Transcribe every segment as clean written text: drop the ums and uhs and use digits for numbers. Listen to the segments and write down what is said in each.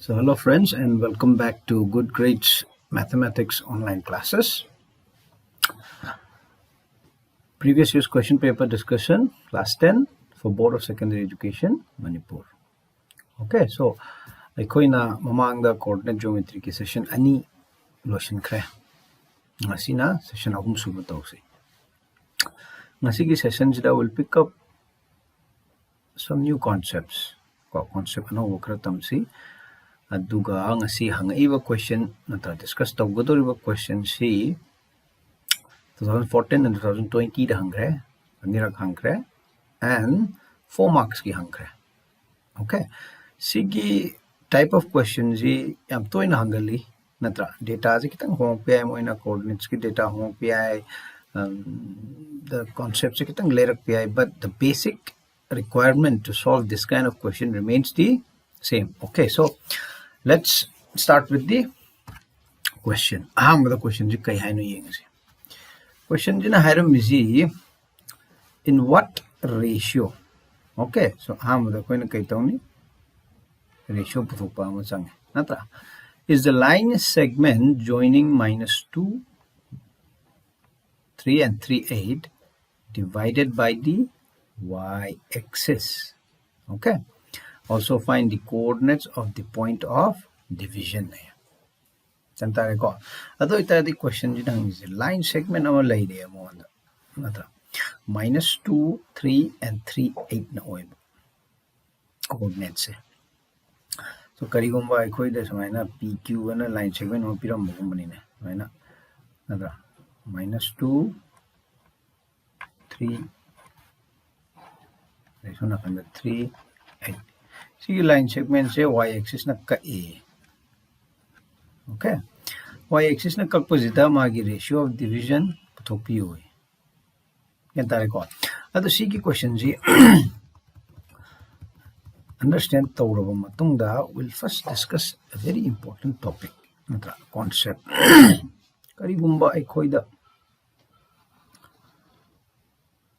So hello friends and welcome back to GoodGrades Mathematics online classes. Previous year's question paper discussion, class 10 for Board of Secondary Education, Manipur. Okay, so aikoina mamangda coordinate geometry ki session ani lotion khre. Ngasina session ahum suba tawsi. Ngasi ki session jida will pick up some new concepts. Concept ano wakra tamsi. Aduga ngasi hangaiba question nata discuss tawgadoriba question si 2014 and 2020 da hangre anirak hangre and 4 marks ki hangre. Okay, sigi type of questions ji yam toina hangali natra data ji kitang hong pi moina coordinates ki data hong pi the concepts ji kitang Leirak pi, but the basic requirement to solve this kind of question remains the same. Okay, so let's start with the question. The question ji kai haino yengasi. Question ji na hairam is in what ratio? Okay, so the koi na kai tawni ratio puthokpa ama change. Natra is the line segment joining -2, 3 and 3, 8 divided by the y-axis. Okay, also find the coordinates of the point of division. Chantare ko ado ita the question ji nang is line segment ama lai de mo natra -2, 3 and 3, 8 na oiba coordinates. So karigumba akhoi da samaina PQ na line segment ho piram bani ne right natra -2, 3 this one kan 3, 8 see line segment se y axis na ka a. Okay, y-axis na kakpozita magi ratio of division puthokpi hoy. Yan tare ko. Ado si ki question ji understand tawraba matungda we'll first discuss a very important topic natra concept. Karigumba aikoida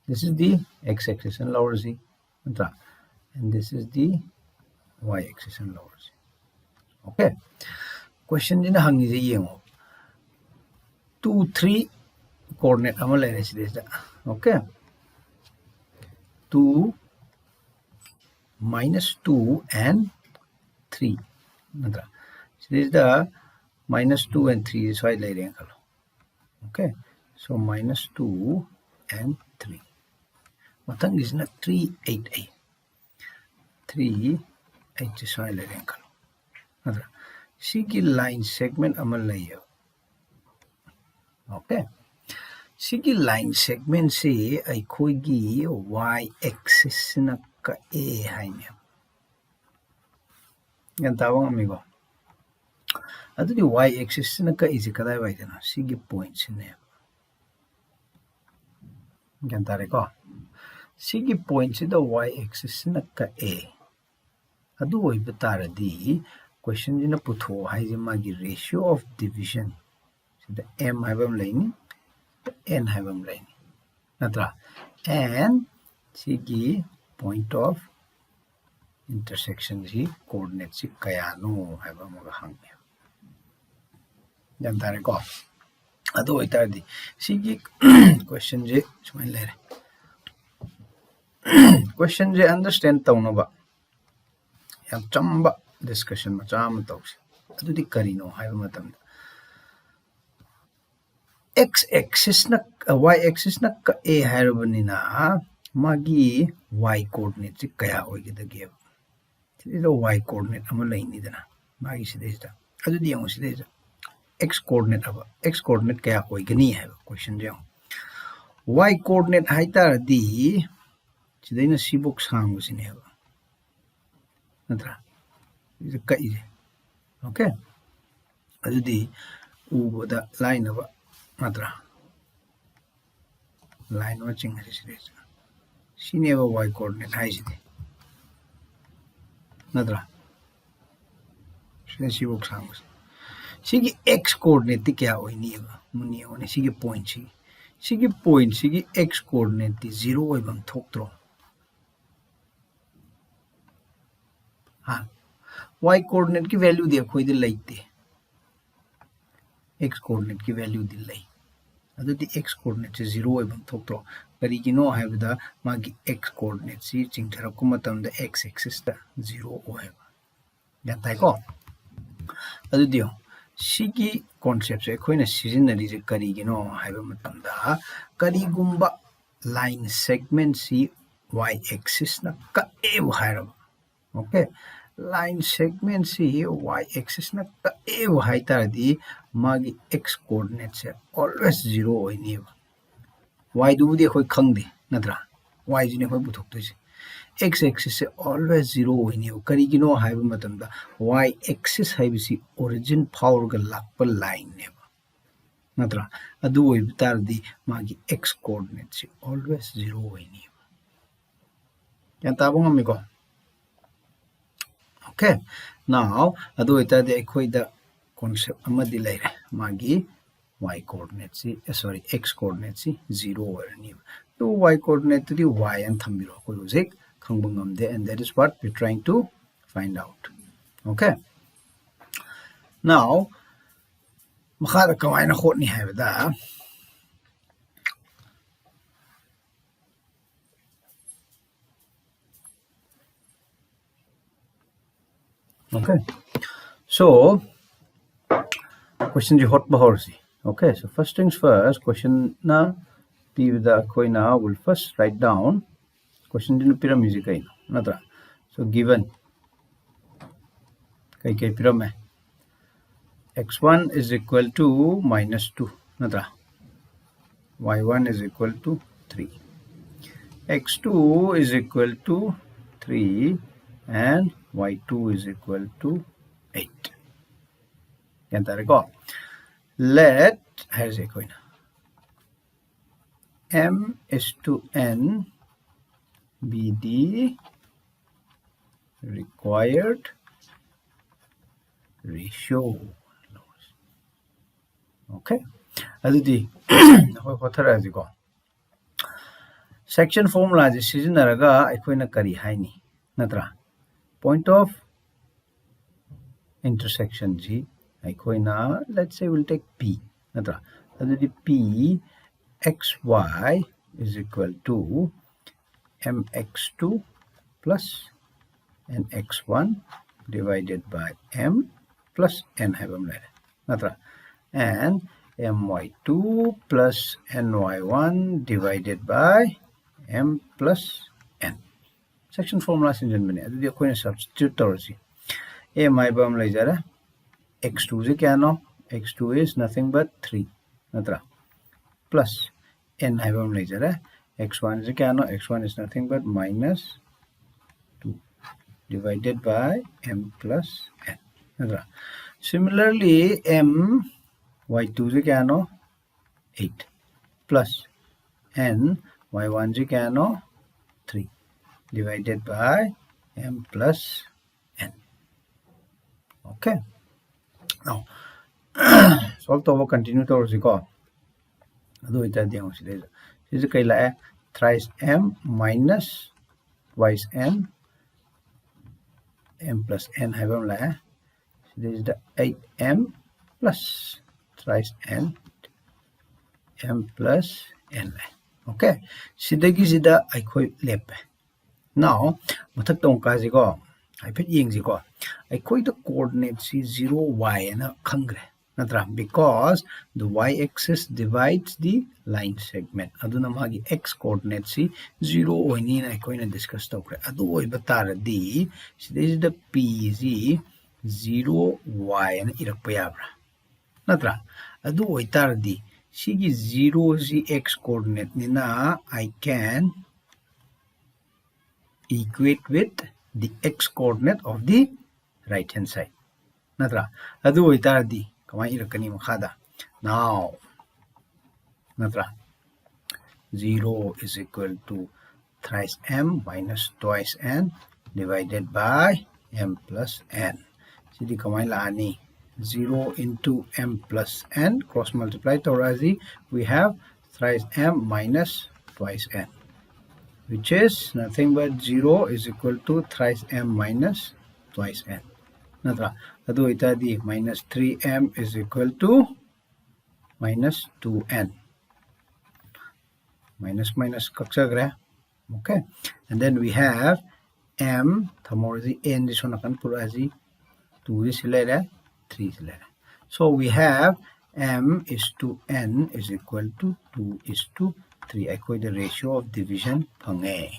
this is the x-axis and lower z natra and this is the y-axis and lower z. Okay, question in hangi je yengo 2, 3 coordinate ama lai resi da. Okay, 2, -2 and 3 natra so this is the -2 and 3 is why lai reng kalo. Okay, so -2 and 3 matang is na 3, 8 a 3, 8 is why lai reng kalo natra sigi line segment amal layo. Okay, sigi line segment se akhoi gi y axis na ka a haine yan tawang amigo adu di y axis na ka is kadai bai dana sigi points ne yan tare ko sigi points the y axis na ka a adu oi batara di question jina putho haije magi ratio of division so the m haibam laini the n haibam laini natra and sigi point of intersection ji coordinate si kaya no haibam ga hangya jantare ko ado itardi sigi question je sumain lere question je understand tawno ba yam chamba discussion macham tawsi adu di karino haiba matam x axis na y axis na ka a hairabani na magi y coordinate kaya oigidage this is a y coordinate ama laini dana magi sidesta adu di ang sidesta x coordinate aba x coordinate kaya oigani haiba question je y coordinate haitara di sidaina sibok sangu sineba natra is a kai. Okay, adu di uboda line aba natra line watching sidesta sineba y coordinate haiside natra sine sibok sangu sigi x coordinate ti kya oini ba muni one sigi point sigi x coordinate ti 0 oibam thoktra y coordinate की value दे कोई दे लेते x coordinate की value दे ले अदुदी x coordinate से 0 ओइबम थोक्तो करिगिनो हाइबदा मागी x coordinate सी चिंगथरकु मतमदा x axis दा 0 ओहेबा याताइको अदुदियो सिगी concept से खोइना सिजिनरी जे करिगिनो हाइबा मतमदा करिगुम्बा line segment सी y axis na ka e हाइरबा ओके line segment सी y axis na ka e हाइतारदी मागी x coordinate से always 0 ओइनेबा y दुबुदी खोइ खंगदे नत्रा y जिने खोइ बुथोक्तोइसे x axis से always 0 ओइनेबा करिगिनो हाइबा मतमदा y axis हाइबिसी origin फाउरगा Lakpa line नेबा नत्रा अदु ओइबतारदी मागी x coordinate से always 0 ओइनेबा क्या Tabo ngamigo okay now adu itade ekhoida concept amadi leire magi y coordinate si sorry x coordinate si 0 orani to y coordinate to the y and thambiro ko hojik khangbang amde and that is what we're trying to find out okay now makhada kawaina khotni haibada okay so question ji hot bahorsi okay so first things first question na p with the koina will first write down question dinu pira music ai natra so given kai pira me x1 is equal to -2 natra y1 is equal to 3 x2 is equal to 3 and y2 is equal to 8 let has a coin m is to n be the required ratio okay adudi section formula ji sizinaraga aikoina kari haini natra point of intersection g aikoina let's say we'll take p natra adudi p xy is equal to mx2 plus nx1 divided by m plus n habam lere natra and my2 plus ny1 divided by m plus n section formula sinjan bane adudi akoina substitute torsi a my bam lejara x2 is kya x2 is nothing but 3 natra plus n habam lejara x1 is kya x1 is nothing but -2 divided by m plus n natra similarly m y2 is kya 8 plus n y1 is kya 3 divided by m plus n okay now solve to continue to ziko adu ita diang si this is kai la thrice m minus twice n m plus n habam la this is the 8m plus thrice n m plus n okay sidagi sida aikoi lepe now mathak tong ka ji ko ai phet yeng ji ko aikoi the coordinate si 0 y na khangre natra because the y axis divides the line segment aduna magi x coordinate si 0 oini na aikoi na discuss tokre adu oi bataradi this is the p z 0 y na irakpa yabra natra adu oi taradi sigi 0 z x coordinate ni na I can equate with the x coordinate of the right hand side natra adu oi taradi kamai irakani makhada now natra 0 is equal to thrice m minus twice n divided by m plus n sidi kamai la ani 0 into m plus n cross multiply torazi we have thrice m minus twice n which is nothing but 0 is equal to thrice m minus twice n natra adu itadi minus 3m is equal to minus 2n minus minus kakchagre. Okay, and then we have m thamorzi n this one akan purazi 2 is lere 3 is lere. So we have m is to n is equal to 2 is to 3 akhoi the ratio of division phange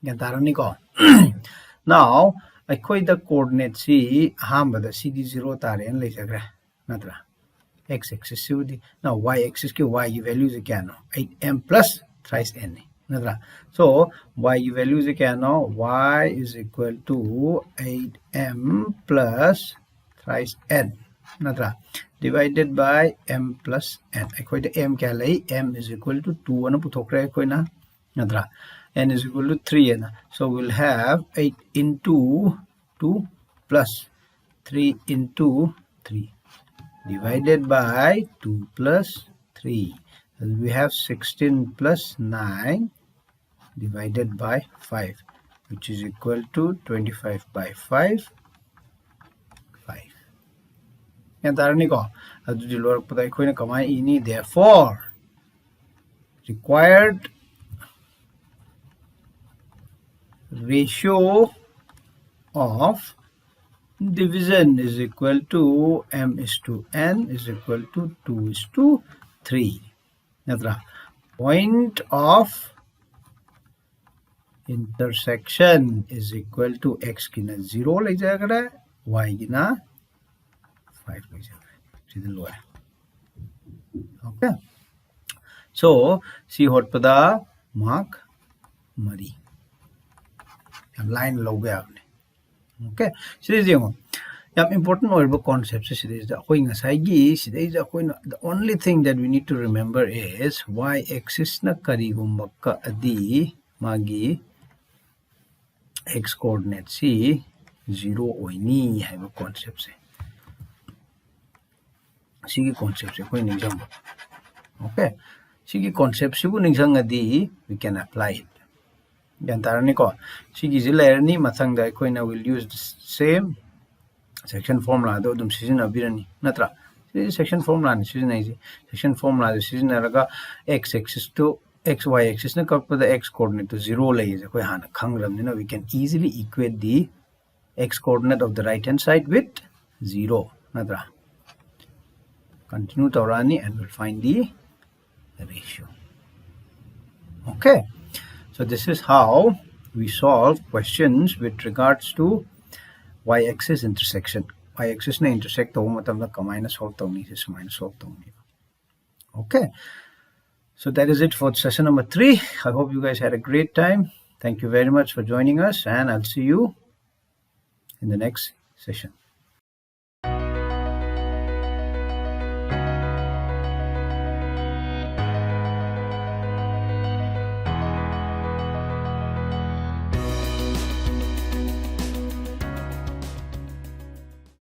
yan tarani ko. Now akhoi the coordinate si hamba da cd 0 tare an leijagre natra x axis sudi. Now y axis ki y value is kya no 8m plus thrice n natra. So y value is kya no y is equal to 8m plus thrice n natra divided by m plus n. Akhoi the m kya lai m is equal to 2 ana puthokre akhoi na natra n is equal to 3 na. So we'll have 8 into 2 plus 3 into 3 divided by 2 plus 3. And we have 16 plus 9 divided by 5, which is equal to 25 by 5. 5. And therefore, required ratio of division is equal to m is to n is equal to 2 is to 3. Natra point of intersection is equal to x kina 0 lai jagara y kina 5 lai jagara. Okay, so see hot pada mark mari line logo aapne. Okay, sidai jengo yam important oiba concept sidai da koi ngasai gi sidai da koi the only thing that we need to remember is y axis na kari gumba ka adi magi x coordinate si 0 oini haiba concept se sigi concept se koi ningjam. Okay, sigi concept sibu ningjang adi we can apply it. Yantarani ko sigi zilerni mathangda koina will use the same section formula do dum season abirani natra section formula ni season ai section formula season raga x axis to xy axis na kakpa the x coordinate to 0 lai je koi hana khangram ni we can easily equate the x coordinate of the right hand side with 0 natra continue taurani and we'll find the ratio. Okay, so this is how we solve questions with regards to y-axis intersection. Y-axis na intersect to matam na kamay solve to ni is minus solve to ni. Okay, so that is it for session number 3. I hope you guys had a great time. Thank you very much for joining us, and I'll see you in the next session.